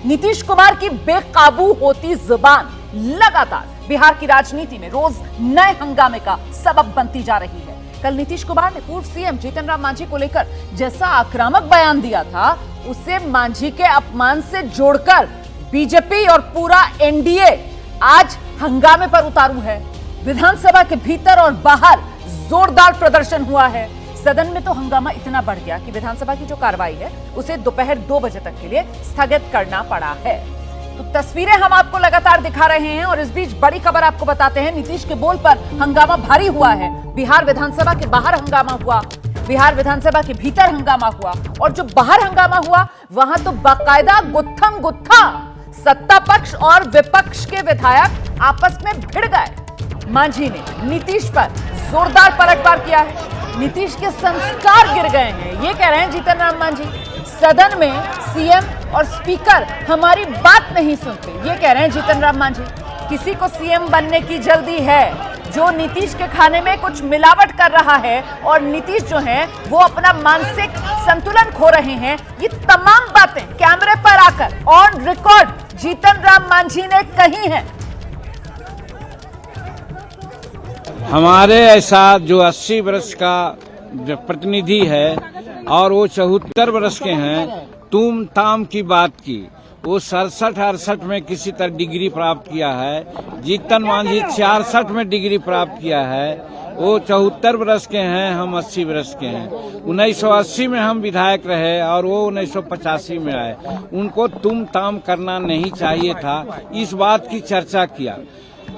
नीतीश कुमार की बेकाबू होती जुबान लगातार बिहार की राजनीति में रोज नए हंगामे का सबब बनती जा रही है। कल नीतीश कुमार ने पूर्व सीएम जीतन राम मांझी को लेकर जैसा आक्रामक बयान दिया था, उसे मांझी के अपमान से जोड़कर बीजेपी और पूरा एनडीए आज हंगामे पर उतारू है। विधानसभा के भीतर और बाहर जोरदार प्रदर्शन हुआ है। सदन में तो हंगामा इतना बढ़ गया कि विधानसभा की जो कार्रवाई है उसे दोपहर 2 बजे तक के लिए स्थगित करना पड़ा है। तो तस्वीरें हम आपको लगातार दिखा रहे हैं और इस बीच बड़ी खबर आपको बताते हैं। नीतीश के बोल पर हंगामा भारी हुआ है। बिहार विधानसभा के बाहर हंगामा हुआ, बिहार विधानसभा के भीतर हंगामा हुआ, और जो बाहर हंगामा हुआ वहां तो बाकायदा गुत्थम गुत्था सत्ता पक्ष और विपक्ष के विधायक आपस में भिड़ गए। मांझी ने नीतीश पर जोरदार पलटवार किया है। नीतीश के संस्कार गिर गए हैं, ये कह रहे हैं जीतन राम मांझी। सदन में सीएम और स्पीकर हमारी बात नहीं सुनते, ये कह रहे हैं जीतन राम मांझी। किसी को सीएम बनने की जल्दी है, जो नीतीश के खाने में कुछ मिलावट कर रहा है और नीतीश जो है वो अपना मानसिक संतुलन खो रहे हैं, ये तमाम बातें कैमरे पर आकर ऑन रिकॉर्ड जीतन राम मांझी ने कही हैं। हमारे ऐसा जो 80 वर्ष का जो प्रतिनिधि है और वो 74 वर्ष के हैं, तुम ताम की बात की, वो 67-68 में किसी तरह डिग्री प्राप्त किया है। जीतन मांझी 66 में डिग्री प्राप्त किया है। वो 74 वर्ष के हैं, हम 80 वर्ष के हैं। 1980 में हम विधायक रहे और वो 1985 में आए। उनको तुम ताम करना नहीं चाहिए था, इस बात की चर्चा किया।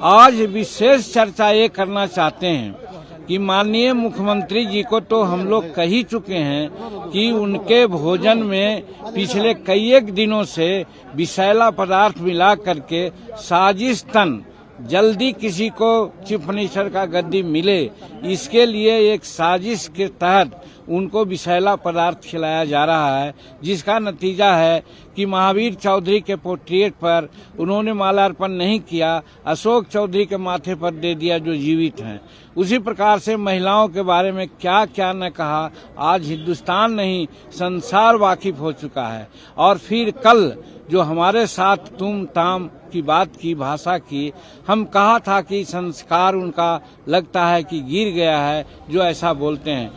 आज विशेष चर्चा ये करना चाहते हैं कि माननीय मुख्यमंत्री जी को तो हम लोग कह ही चुके हैं कि उनके भोजन में पिछले कई एक दिनों से विषैला पदार्थ मिला करके साजिशतन जल्दी किसी को चीफ मिनिस्टर का गद्दी मिले, इसके लिए एक साजिश के तहत उनको विषैला पदार्थ खिलाया जा रहा है, जिसका नतीजा है कि महावीर चौधरी के पोर्ट्रेट पर उन्होंने माल्यार्पण नहीं किया, अशोक चौधरी के माथे पर दे दिया जो जीवित हैं। उसी प्रकार से महिलाओं के बारे में क्या क्या न कहा, आज हिंदुस्तान नहीं संसार वाकिफ हो चुका है। और फिर कल जो हमारे साथ तुम ताम की बात की, भाषा की, हम कहा था कि संस्कार उनका लगता है कि गिर गया है जो ऐसा बोलते हैं।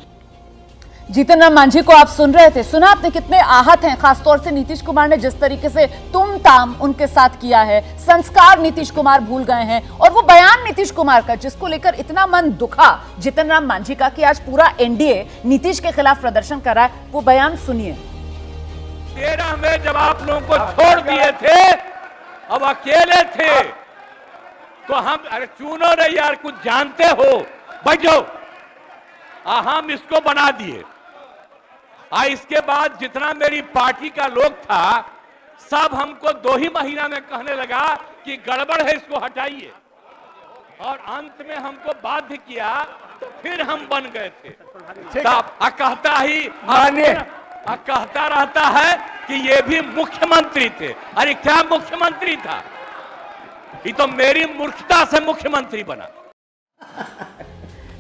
जीतन राम मांझी को आप सुन रहे थे, सुना आपने कितने आहत हैं, खासतौर से नीतीश कुमार ने जिस तरीके से तुम ताम उनके साथ किया है। संस्कार नीतीश कुमार भूल गए हैं। और वो बयान नीतीश कुमार का जिसको लेकर इतना मन दुखा जीतन राम मांझी का कि आज पूरा एनडीए नीतीश के खिलाफ प्रदर्शन कर रहा है, वो बयान सुनिए। 13 में जब आप लोगों को छोड़ दिए थे, अब अकेले थे, तो हम अरे चुनो रे यार, कुछ जानते हो, बैठ जाओ। हम इसको बना दिए। इसके बाद जितना मेरी पार्टी का लोग था, सब हमको 2 ही महीना में कहने लगा कि गड़बड़ है, इसको हटाइए। और अंत में हमको बाध्य किया, तो फिर हम बन गए थे। कहता रहता है कि ये भी मुख्यमंत्री थे। अरे क्या मुख्यमंत्री था, ये तो मेरी मूर्खता से मुख्यमंत्री बना।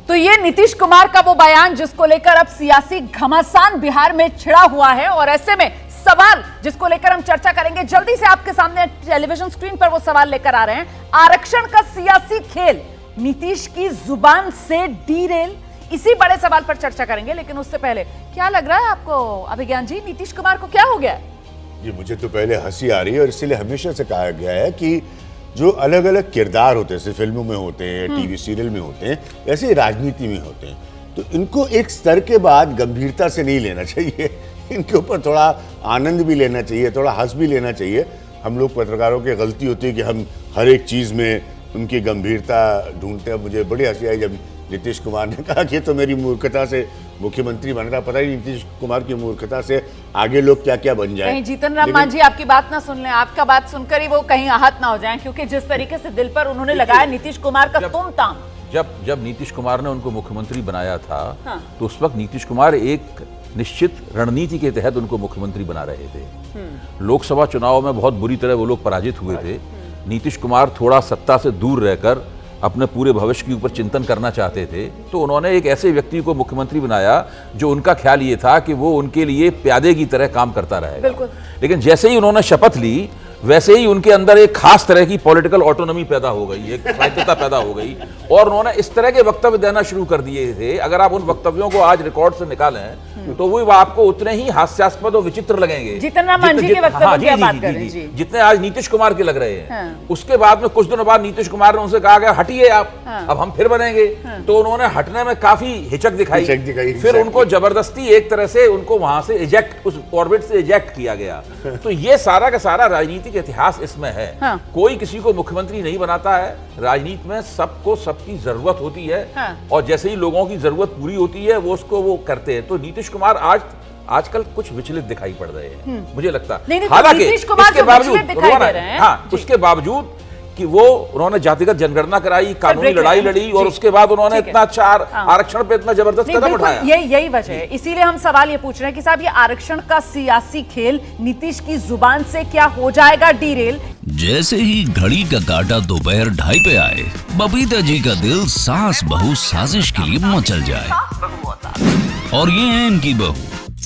तो ये नीतीश कुमार का वो बयान जिसको लेकर अब सियासी घमासान बिहार में छिड़ा हुआ है। और ऐसे में सवाल जिसको लेकर हम चर्चा करेंगे, जल्दी से आपके सामने टेलीविजन स्क्रीन पर वो सवाल लेकर आ रहे हैं। आरक्षण का सियासी खेल नीतीश की जुबान से डीरेल, इसी बड़े सवाल पर चर्चा करेंगे। लेकिन उससे पहले क्या लग रहा है आपको अभिज्ञान जी, नीतीश कुमार को क्या हो गया? जी मुझे तो पहले हंसी आ रही है, और इसलिए हमेशा से कहा गया है कि जो अलग अलग किरदार होते हैं, जैसे फिल्मों में होते हैं, टीवी सीरियल में होते हैं, ऐसे ही राजनीति में होते हैं, तो इनको एक स्तर के बाद गंभीरता से नहीं लेना चाहिए। इनके ऊपर थोड़ा आनंद भी लेना चाहिए, थोड़ा हंस भी लेना चाहिए। हम लोग पत्रकारों की गलती होती है कि हम हर एक चीज़ में उनकी गंभीरता ढूंढते हैं। मुझे बड़ी हंसी आई जब नीतीश कुमार ने कहा कि तो मेरी मूर्खता से मुख्यमंत्री बन रहा। पता नहीं नीतीश कुमार की मूर्खता से आगे लोग क्या क्या बन जाए। कहीं जीतन राम मांझी आपकी बात ना सुन लें, आपका बात सुनकर ही वो कहीं आहत ना हो जाएं, क्योंकि जिस तरीके से दिल पर उन्होंने लगाया नीतीश कुमार का तुम ताम। जब नीतीश कुमार ने उनको मुख्यमंत्री बनाया था, हाँ। तो उस वक्त नीतीश कुमार एक निश्चित रणनीति के तहत उनको मुख्यमंत्री बना रहे थे। लोकसभा चुनाव में बहुत बुरी तरह वो लोग पराजित हुए थे। नीतीश कुमार थोड़ा सत्ता से दूर रहकर अपने पूरे भविष्य के ऊपर चिंतन करना चाहते थे, तो उन्होंने एक ऐसे व्यक्ति को मुख्यमंत्री बनाया जो उनका ख्याल ये था कि वो उनके लिए प्यादे की तरह काम करता रहेगा। बिल्कुल। लेकिन जैसे ही उन्होंने शपथ ली, वैसे ही उनके अंदर एक खास तरह की पॉलिटिकल ऑटोनॉमी पैदा हो गई, एक स्वायत्तता पैदा हो गई, और उन्होंने इस तरह के वक्तव्य देना शुरू कर दिए थे। अगर आप उन वक्तव्यों को आज रिकॉर्ड से निकालें तो वो आपको उतने ही हास्यास्पद और विचित्र लगेंगे जितना मांझी के वक्तव्य की आप बात कर रहे हैं, जितने आज नीतीश कुमार के लग रहे हैं। उसके बाद में कुछ दिनों बाद नीतीश कुमार ने उनसे कहा गया हटिए आप, अब हम फिर बनेंगे। तो उन्होंने हटने में काफी हिचक दिखाई। फिर उनको जबरदस्ती एक तरह से उनको वहां से इजेक्ट, उस ऑर्बिट से इजेक्ट किया गया। तो ये सारा का सारा राजनीतिक इतिहास इसमें है। कोई किसी को मुख्यमंत्री नहीं बनाता है। राजनीति में सबको सबकी जरूरत होती है, और जैसे ही लोगों की जरूरत पूरी होती है वो उसको वो करते हैं। तो नीतीश कुमार आजकल कुछ विचलित दिखाई पड़ रहे हैं, मुझे लगता है। हालांकि इसके बावजूद उसके बावजूद कि वो उन्होंने जातिगत जनगणना कराई, कानूनी लड़ाई लड़ी, और उसके बाद उन्होंने इतना अच्छा आरक्षण पे इतना जबरदस्त कदम उठाया। यही वजह है, इसीलिए हम सवाल ये पूछ रहे हैं कि साहब ये आरक्षण का सियासी खेल नीतीश की जुबान से क्या हो जाएगा डीरेल। जैसे ही घड़ी का काटा दोपहर 2:30 पे आए, बबीता जी का दिल सास बहू साजिश के लिए मचल जाए। और ये है इनकी बहू,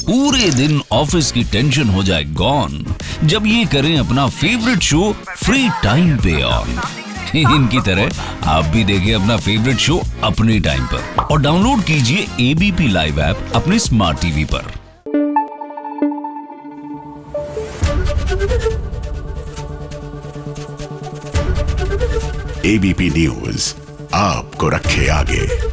पूरे दिन ऑफिस की टेंशन हो जाए गॉन जब ये करें अपना फेवरेट शो फ्री टाइम पे ऑन। इनकी तरह आप भी देखें अपना फेवरेट शो अपने टाइम पर, और डाउनलोड कीजिए एबीपी लाइव ऐप अपने स्मार्ट टीवी पर। एबीपी न्यूज आपको रखे आगे।